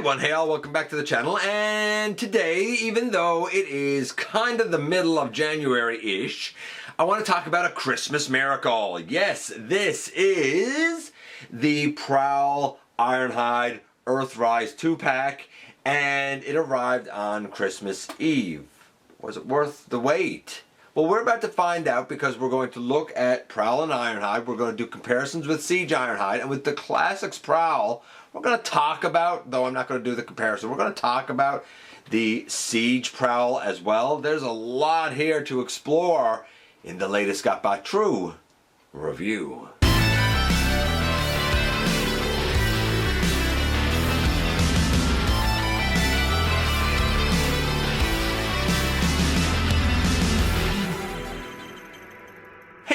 Hey all, welcome back to the channel, and today, even though it is kind of the middle of January-ish, I want to talk about a Christmas miracle. Yes, this is the Prowl Ironhide Earthrise 2-pack, and it arrived on Christmas Eve. Was it worth the wait? Well, we're about to find out because we're going to look at Prowl and Ironhide. We're going to do comparisons with Siege Ironhide, and with the Classics Prowl, we're going to talk about, though I'm not going to do the comparison, we're going to talk about the Siege Prowl as well. There's a lot here to explore in the latest GotBot True review.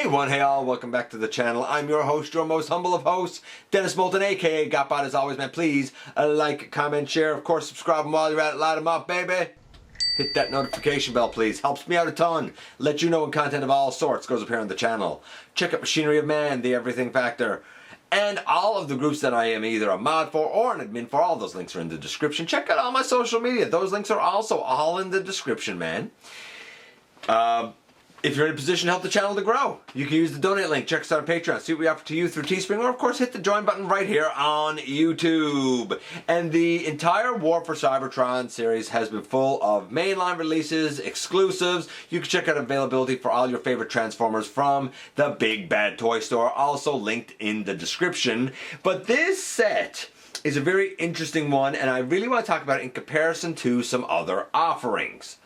Hey all, welcome back to the channel. I'm your host, your most humble of hosts, Dennis Moulton, aka GotBot. As always, man, please like, comment, share, of course, subscribe, and while you're at it, light them up, baby. Hit that notification bell, please. Helps me out a ton. Let you know when content of all sorts goes up here on the channel. Check out Machinery of Man, The Everything Factor, and all of the groups that I am either a mod for or an admin for. All those links are in the description. Check out all my social media. Those links are also all in the description, man. If you're in a position to help the channel to grow, you can use the donate link. Check us out on Patreon. See what we offer to you through Teespring, or of course hit the join button right here on YouTube. And the entire War for Cybertron series has been full of mainline releases, exclusives. You can check out availability for all your favorite Transformers from the Big Bad Toy Store, also linked in the description. But this set is a very interesting one, and I really want to talk about it in comparison to some other offerings.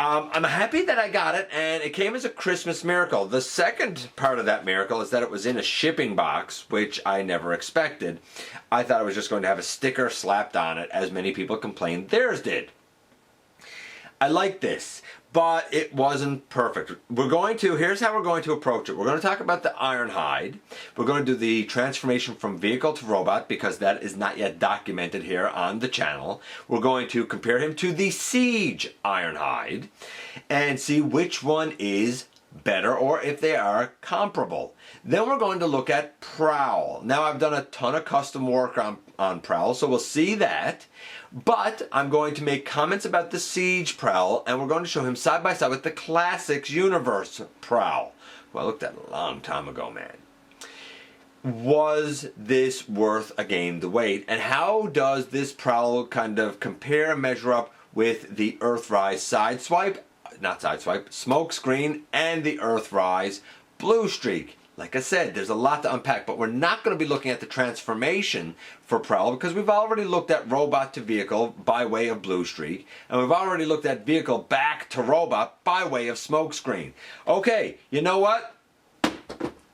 I'm happy that I got it, and it came as a Christmas miracle. The second part of that miracle is that it was in a shipping box, which I never expected. I thought I was just going to have a sticker slapped on it, as many people complained theirs did. I like this, but it wasn't perfect. Here's how we're going to approach it. We're going to talk about the Ironhide. We're going to do the transformation from vehicle to robot, because that is not yet documented here on the channel. We're going to compare him to the Siege Ironhide and see which one is better, or if they are comparable. Then we're going to look at Prowl. Now, I've done a ton of custom work on Prowl, so we'll see that. But I'm going to make comments about the Siege Prowl, and we're going to show him side by side with the Classics Universe Prowl, who I looked at a long time ago, man. Was this worth again the wait? And how does this Prowl kind of compare and measure up with the Earthrise Smoke Screen and the Earthrise Blue Streak? Like I said, there's a lot to unpack, but we're not going to be looking at the transformation for Prowl, because we've already looked at robot to vehicle by way of Blue Streak, and we've already looked at vehicle back to robot by way of Smoke Screen. Okay, you know what?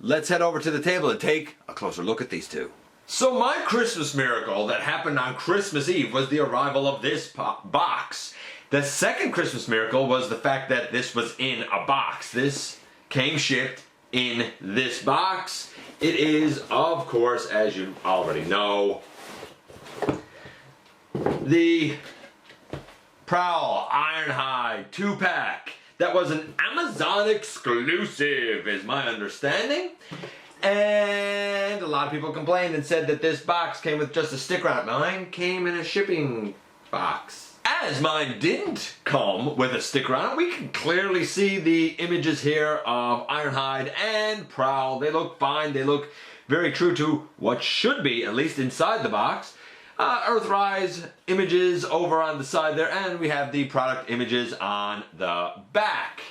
Let's head over to the table and take a closer look at these two. So my Christmas miracle that happened on Christmas Eve was the arrival of this box. The second Christmas miracle was the fact that this was in a box. This came shipped in this box. It is, of course, as you already know, the Prowl Ironhide 2-pack. That was an Amazon exclusive, is my understanding. And a lot of people complained and said that this box came with just a sticker on it. Mine came in a shipping box. As mine didn't come with a sticker on it, we can clearly see the images here of Ironhide and Prowl. They look fine. They look very true to what should be, at least inside the box. Earthrise images over on the side there, and we have the product images on the back.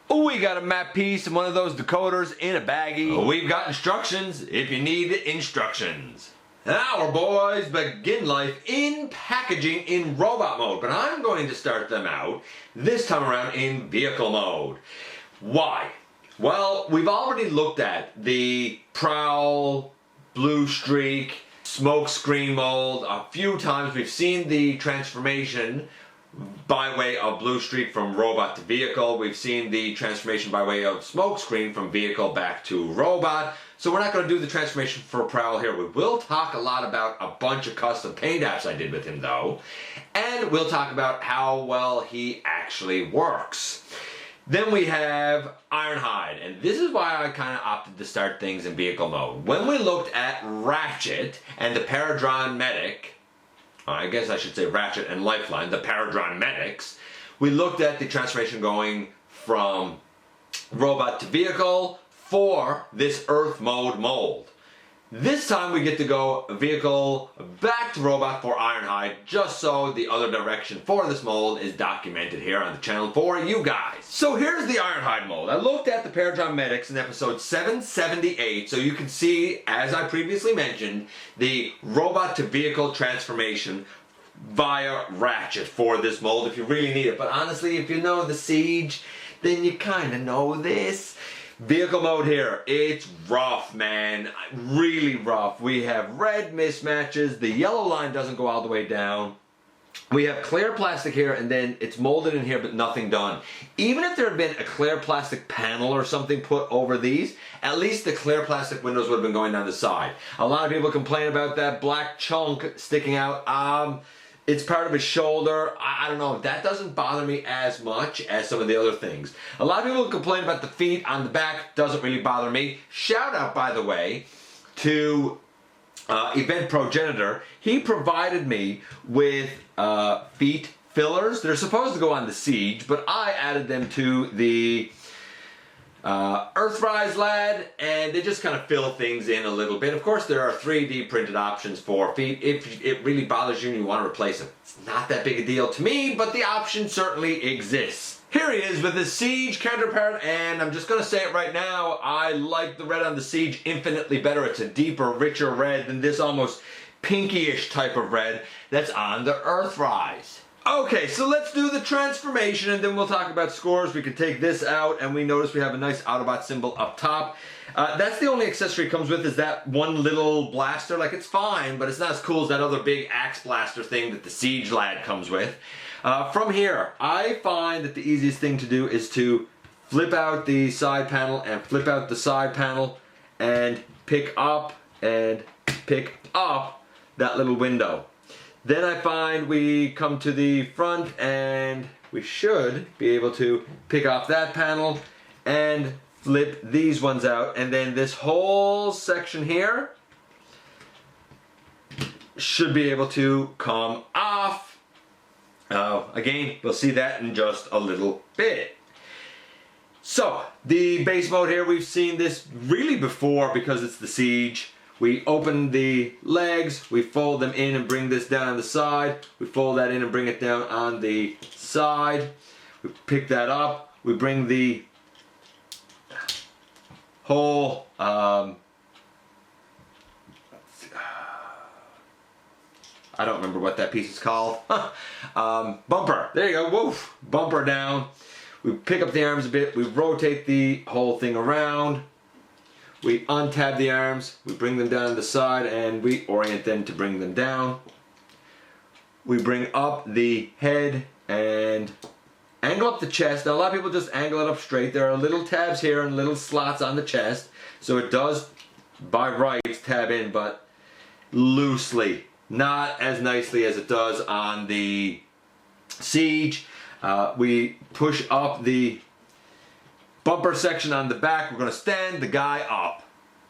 We got a map piece and one of those decoders in a baggie. We've got instructions if you need instructions. Our boys begin life in packaging in robot mode, but I'm going to start them out this time around in vehicle mode. Why? Well, we've already looked at the Prowl, Blue Streak, Smoke Screen mold a few times. We've seen the transformation by way of Blue Streak from robot to vehicle. We've seen the transformation by way of Smoke Screen from vehicle back to robot. So we're not going to do the transformation for Prowl here. We will talk a lot about a bunch of custom paint apps I did with him though. And we'll talk about how well he actually works. Then we have Ironhide, and this is why I kind of opted to start things in vehicle mode. When we looked at Ratchet and the Paradron Medic, I guess I should say Ratchet and Lifeline, the Paradron medics, we looked at the transformation going from robot to vehicle for this Earth mode mold. This time we get to go vehicle back to robot for Ironhide, just so the other direction for this mold is documented here on the channel for you guys. So here's the Ironhide mold. I looked at the Paradron medics in episode 778, so you can see, as I previously mentioned, the robot to vehicle transformation via Ratchet for this mold if you really need it. But honestly, if you know the Siege, then you kind of know this. Vehicle mode here, it's rough, man, really rough. We have red mismatches, the yellow line doesn't go all the way down. We have clear plastic here, and then it's molded in here but nothing done. Even if there had been a clear plastic panel or something put over these, at least the clear plastic windows would have been going down the side. A lot of people complain about that black chunk sticking out. It's part of his shoulder. I don't know. That doesn't bother me as much as some of the other things. A lot of people complain about the feet on the back. Doesn't really bother me. Shout out, by the way, to Event Progenitor. He provided me with feet fillers. They're supposed to go on the Siege, but I added them to the Earthrise Lad, and they just kind of fill things in a little bit. Of course, there are 3D printed options for feet if it really bothers you and you want to replace them. It's not that big a deal to me, but the option certainly exists. Here he is with his Siege counterpart, and I'm just going to say it right now, I like the red on the Siege infinitely better. It's a deeper, richer red than this almost pinky-ish type of red that's on the Earthrise. Okay, so let's do the transformation and then we'll talk about scores. We can take this out and we notice we have a nice Autobot symbol up top. That's the only accessory it comes with, is that one little blaster. Like, it's fine, but it's not as cool as that other big axe blaster thing that the Siege Lad comes with. From here, I find that the easiest thing to do is to flip out the side panel and flip out the side panel and pick up that little window. Then I find we come to the front and we should be able to pick off that panel and flip these ones out, and then this whole section here should be able to come off. Again, we'll see that in just a little bit. So, the base mode here, we've seen this really before because it's the Siege. We open the legs, we fold them in and bring this down on the side. We fold that in and bring it down on the side. We pick that up. We bring the whole I don't remember what that piece is called. Bumper. There you go. Woof. Bumper down. We pick up the arms a bit. We rotate the whole thing around. We untab the arms, we bring them down to the side, and we orient them to bring them down. We bring up the head and angle up the chest. Now, a lot of people just angle it up straight. There are little tabs here and little slots on the chest, so it does, by rights, tab in, but loosely. Not as nicely as it does on the Siege. We push up the bumper section on the back. We're going to stand the guy up.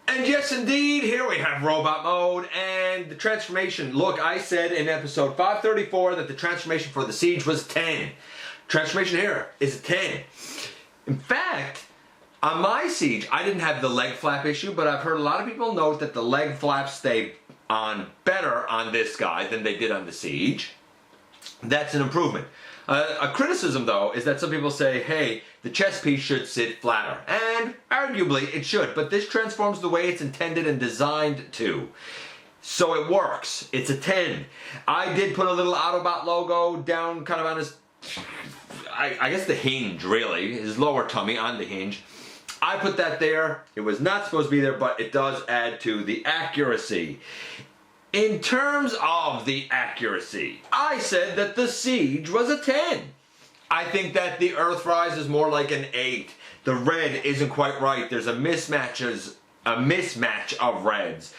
And yes, indeed, here we have robot mode and the transformation. Look, I said in episode 534 that the transformation for the Siege was 10. Transformation here is a 10. In fact, on my Siege, I didn't have the leg flap issue, but I've heard a lot of people note that the leg flaps stay on better on this guy than they did on the Siege. That's an improvement. A criticism, though, is that some people say, hey, the chest piece should sit flatter. And arguably it should, but this transforms the way it's intended and designed to. So it works. It's a 10. I did put a little Autobot logo down kind of on his, I guess the hinge, really. His lower tummy on the hinge. I put that there. It was not supposed to be there, but it does add to the accuracy. In terms of the accuracy, I said that the Siege was a 10. I think that the Earthrise is more like an 8. The red isn't quite right. There's a mismatch of reds.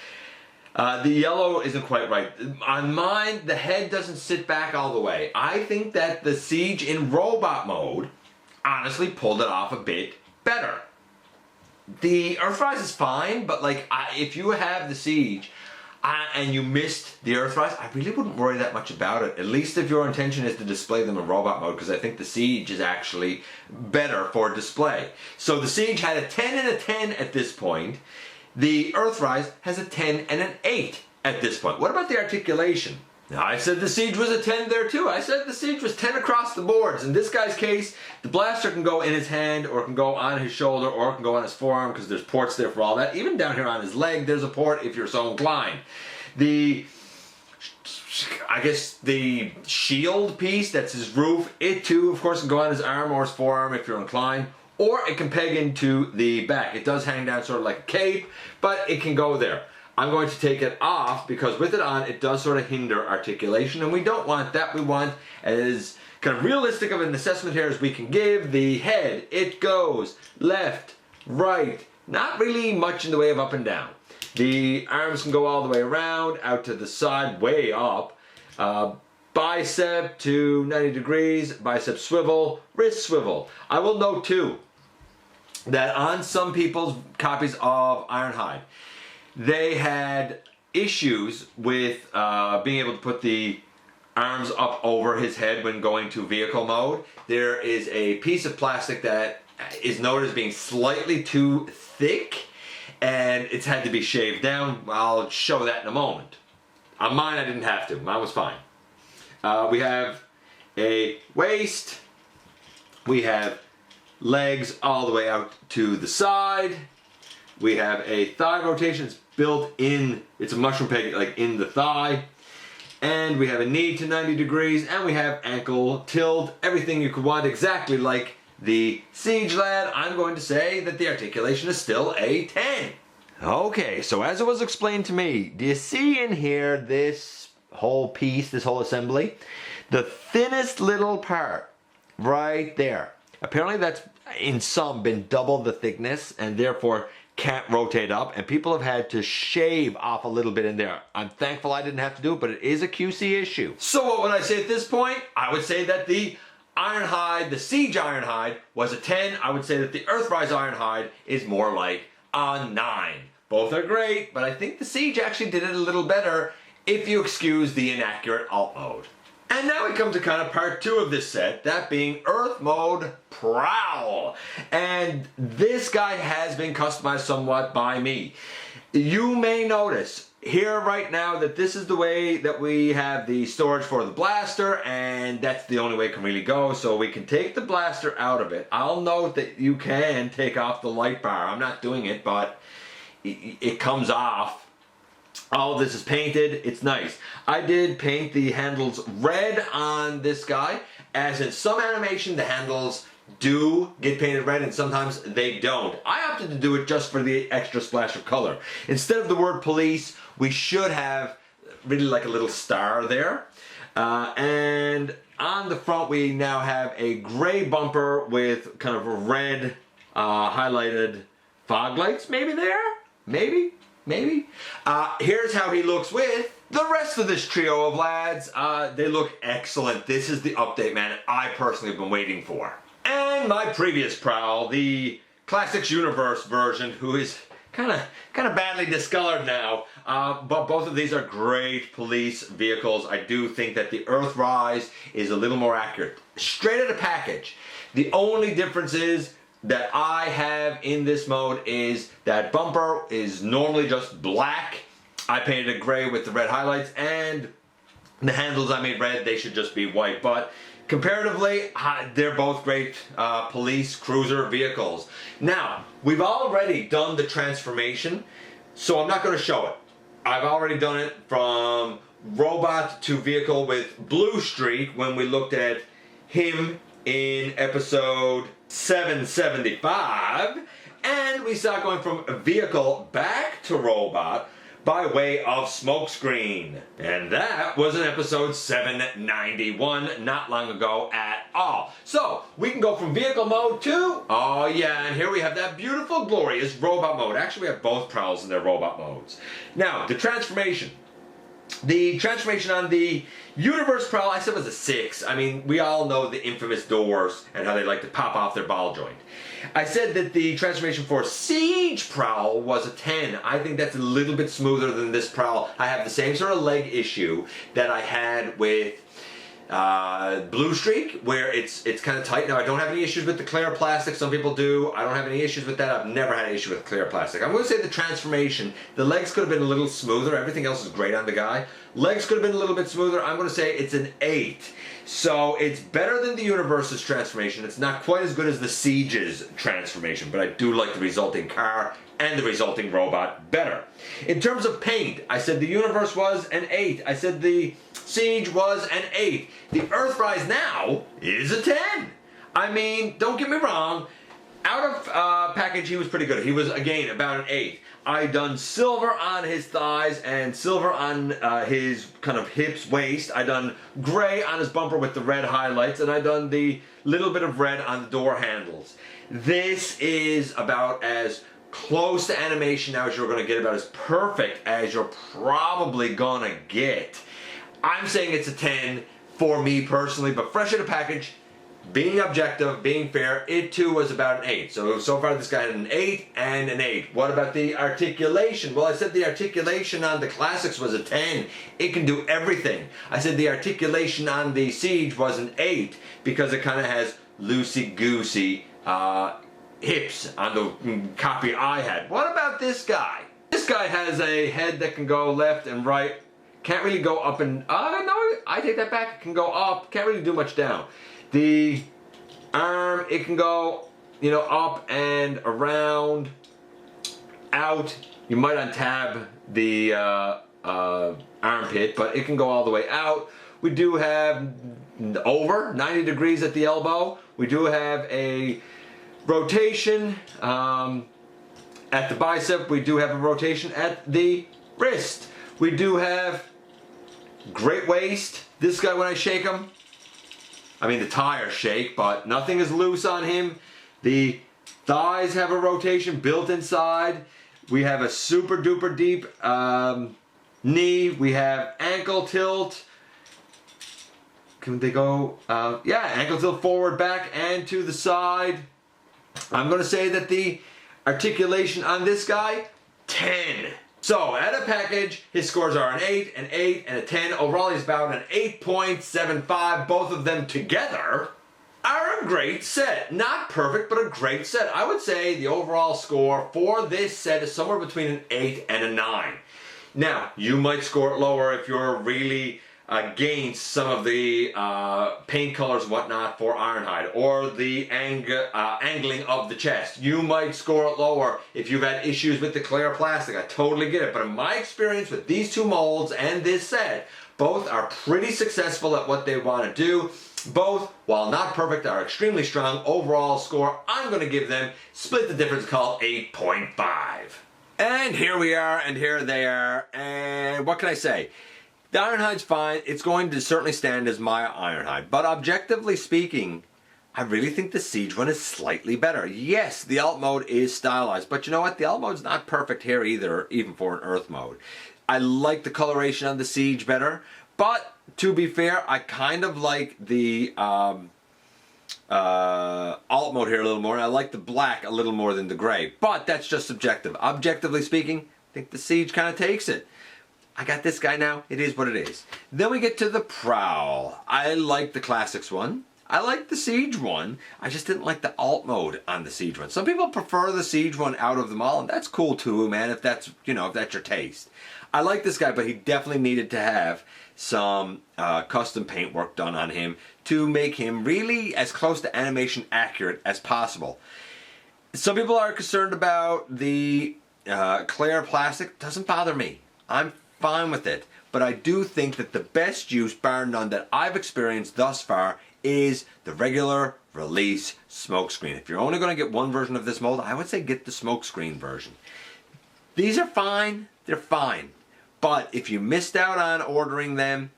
The yellow isn't quite right. On mine, the head doesn't sit back all the way. I think that the Siege in robot mode honestly pulled it off a bit better. The Earthrise is fine, but like if you have the Siege, and you missed the Earthrise, I really wouldn't worry that much about it. At least if your intention is to display them in robot mode, because I think the Siege is actually better for display. So the Siege had a 10 and a 10 at this point. The Earthrise has a 10 and an 8 at this point. What about the articulation? Now, I said the Siege was a 10 there too. I said the Siege was 10 across the boards. In this guy's case, the blaster can go in his hand, or it can go on his shoulder, or it can go on his forearm, because there's ports there for all that. Even down here on his leg, there's a port if you're so inclined. I guess the shield piece, that's his roof, it too, of course, can go on his arm or his forearm if you're inclined. Or it can peg into the back. It does hang down sort of like a cape, but it can go there. I'm going to take it off because with it on, it does sort of hinder articulation, and we don't want that. We want as kind of realistic of an assessment here as we can give. The head, it goes left, right, not really much in the way of up and down. The arms can go all the way around, out to the side, way up. Bicep to 90 degrees, bicep swivel, wrist swivel. I will note too that on some people's copies of Ironhide, they had issues with being able to put the arms up over his head when going to vehicle mode. There is a piece of plastic that is noted as being slightly too thick, and it's had to be shaved down. I'll show that in a moment. On mine, I didn't have to. Mine was fine. We have a waist. We have legs all the way out to the side. We have a thigh rotation. It's built in, it's a mushroom peg like in the thigh. And we have a knee to 90 degrees, and we have ankle tilt. Everything you could want, exactly like the Siege Lad. I'm going to say that the articulation is still a 10. Okay, so as it was explained to me, do you see in here this whole piece, this whole assembly? The thinnest little part right there. Apparently that's in some been double the thickness and therefore can't rotate up, and people have had to shave off a little bit in there. I'm thankful I didn't have to do it, but it is a QC issue. So what would I say at this point? I would say that the Ironhide, the Siege Ironhide, was a 10. I would say that the Earthrise Ironhide is more like a 9. Both are great, but I think the Siege actually did it a little better if you excuse the inaccurate alt mode. And now we come to kind of part 2 of this set, that being Earth Mode Prowl. And this guy has been customized somewhat by me. You may notice here right now that this is the way that we have the storage for the blaster, and that's the only way it can really go. So we can take the blaster out of it. I'll note that you can take off the light bar. I'm not doing it, but it comes off. All this is painted, it's nice. I did paint the handles red on this guy, as in some animation the handles do get painted red and sometimes they don't. I opted to do it just for the extra splash of color. Instead of the word police, we should have really like a little star there. And on the front we now have a gray bumper with kind of a red highlighted fog lights maybe there? Maybe? Here's how he looks with the rest of this trio of lads. They look excellent. This is the update, man, I personally have been waiting for. And my previous Prowl, the Classics Universe version, who is kind of badly discolored now. But both of these are great police vehicles. I do think that the Earthrise is a little more accurate. Straight out of package. The only difference is that I have in this mode is that bumper is normally just black. I painted it gray with the red highlights, and the handles I made red, they should just be white. But comparatively, they're both great police cruiser vehicles. Now, we've already done the transformation, so I'm not going to show it. I've already done it from robot to vehicle with blue streak when we looked at him in episode 775, and we saw going from vehicle back to robot by way of smokescreen. And that was in episode 791, not long ago at all. So, we can go from vehicle mode to, oh yeah, and here we have that beautiful, glorious robot mode. Actually, we have both Prowls in their robot modes. Now, the transformation. The transformation on the Universe Prowl, I said was a 6. I mean, we all know the infamous doors and how they like to pop off their ball joint. I said that the transformation for Siege Prowl was a 10. I think that's a little bit smoother than this Prowl. I have the same sort of leg issue that I had with Blue Streak, where it's kind of tight. Now, I don't have any issues with the clear plastic. Some people do. I don't have any issues with that. I've never had an issue with clear plastic. I'm going to say the transformation, the legs could have been a little smoother. Everything else is great on the guy. Legs could have been a little bit smoother. I'm going to say it's an 8. So it's better than the Universe's transformation. It's not quite as good as the Siege's transformation, but I do like the resulting car and the resulting robot better. In terms of paint, I said the Universe was an 8. I said the Siege was an 8. The Earthrise now is a 10. I mean, don't get me wrong. Out of package, he was pretty good. He was, again, about an 8. I done silver on his thighs and silver on his kind of hips, waist. I done gray on his bumper with the red highlights, and I done the little bit of red on the door handles. This is about as close to animation now as you're going to get, about as perfect as you're probably going to get. I'm saying it's a 10 for me personally, but fresh in a package, being objective, being fair, it too was about an 8. So far this guy had an 8 and an 8. What about the articulation? Well, I said the articulation on the Classics was a 10. It can do everything. I said the articulation on the Siege was an 8 because it kind of has loosey-goosey hips on the copy I had. What about this guy? This guy has a head that can go left and right. Can't really go up and... no, I take that back. It can go up. Can't really do much down. The arm, it can go, you know, up and around, out. You might untab the armpit, but it can go all the way out. We do have over 90 degrees at the elbow. We do have a rotation at the bicep. We do have a rotation at the wrist. We do have great waist. This guy, when I shake him, I mean the tires shake, but nothing is loose on him. The thighs have a rotation built inside. We have a super duper deep knee. We have ankle tilt. Can they go? Yeah, ankle tilt forward, back, and to the side. I'm going to say that the articulation on this guy, 10. So, at a package, his scores are an 8, an 8, and a 10. Overall, he's about an 8.75. Both of them together are a great set. Not perfect, but a great set. I would say the overall score for this set is somewhere between an 8 and a 9. Now, you might score it lower if you're really against some of the paint colors and whatnot for Ironhide, or the angling of the chest. You might score it lower if you've had issues with the clear plastic. I totally get it, but in my experience with these two molds and this set, both are pretty successful at what they want to do. Both, while not perfect, are extremely strong. Overall score, I'm going to give them, split the difference, called 8.5. And here we are, and here they are, and what can I say? The Ironhide's fine. It's going to certainly stand as my Ironhide. But objectively speaking, I really think the Siege one is slightly better. Yes, the alt mode is stylized, but you know what? The alt mode's not perfect here either, even for an Earth mode. I like the coloration on the Siege better, but to be fair, I kind of like the alt mode here a little more, and I like the black a little more than the gray. But that's just subjective. Objectively speaking, I think the Siege kind of takes it. I got this guy now. It is what it is. Then we get to the Prowl. I like the Classics one. I like the Siege one. I just didn't like the alt mode on the Siege one. Some people prefer the Siege one out of them all, and that's cool too, man, if that's, you know, if that's your taste. I like this guy, but he definitely needed to have some custom paint work done on him to make him really as close to animation accurate as possible. Some people are concerned about the clear plastic. Doesn't bother me. I'm fine with it, but I do think that the best use, bar none, that I've experienced thus far is the regular release smokescreen. If you're only going to get one version of this mold, I would say get the smokescreen version. These are fine, they're fine, but if you missed out on ordering them,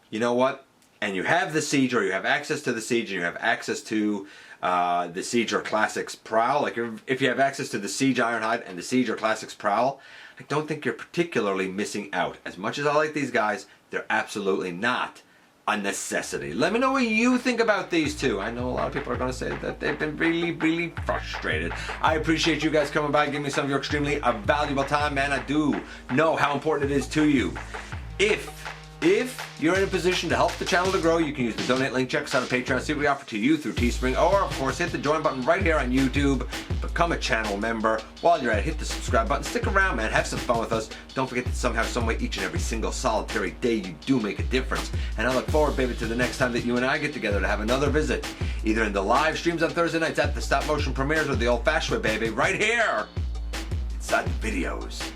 you know what? And you have the Siege, or you have access to the Siege, and you have access to the Siege or Classics Prowl, like if you have access to the Siege Ironhide and the Siege or Classics Prowl, I don't think you're particularly missing out. As much as I like these guys, They're absolutely not a necessity. Let me know what you think about these two. I know a lot of people are going to say that they've been really, really frustrated. I appreciate you guys coming by and giving me some of your extremely valuable time, man. I do know how important it is to you. If you're in a position to help the channel to grow, you can use the donate link, check us out on Patreon, see what we offer to you through Teespring, or of course hit the join button right here on YouTube. Become a channel member. While you're at it, hit the subscribe button. Stick around, man. Have some fun with us. Don't forget that somehow, someway, each and every single solitary day you do make a difference. And I look forward, baby, to the next time that you and I get together to have another visit. Either in the live streams on Thursday nights at the stop motion premieres or the old fashioned way, baby, right here inside the videos.